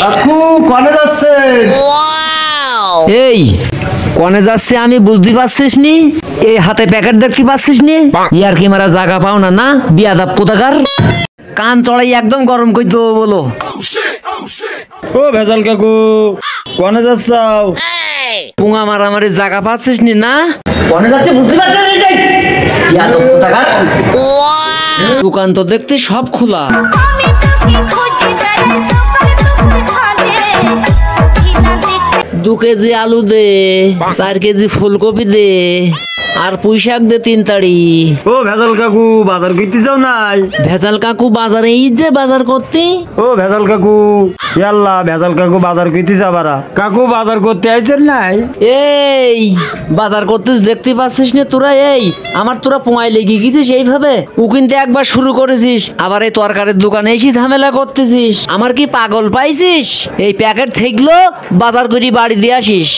কাকু কনে যাচ্ছে? এই কনে যাচ্ছে আমি বুঝতে পারছিস নি? এই হাতে প্যাকেট দেখতে পাচ্ছিস নি? ইয়ার কি মারা জায়গা পাও না না বিয়াদাব কোথাকার? কান চড়াই একদম গরম করে দেবো বলো। ও ভেজাল কাকু কনে যাচ্ছাও? পুঙা মারামারি জায়গা পাচ্ছিস নি না? কনে যাচ্ছে বুঝতে পারছিস নি? বিয়াদাব কোথাকার। দোকান তো দেখতে সব খোলা। দু কেজি আলু দে, 4 কেজি ফুলকপি দে, আর পুঁই শাক দে 3 তাড়ি। ও ভেজাল কাকু বাজার করতে যাও নাই? ভেজাল কাকু বাজারে এই যে বাজার করতে। ও ভেজাল কাকু ইয়াল্লা ভেজাল কাকু বাজার করতে যাবারা। কাকু বাজার করতে আইছেন নাই? এই বাজার করতে দেখতে পাচ্ছিস না তোরা? এই আমার তোরা পোঙায় লেগে গেছিস এইভাবে। ও কিন্তু একবার শুরু করেছিস, আবার এই তরকারির দোকানে এসে ঝামেলা করতেছিস। আমার কি পাগল পাইছিস? এই প্যাকেট থাকলো বাজার করে বাড়ি দিয়ে আসিস।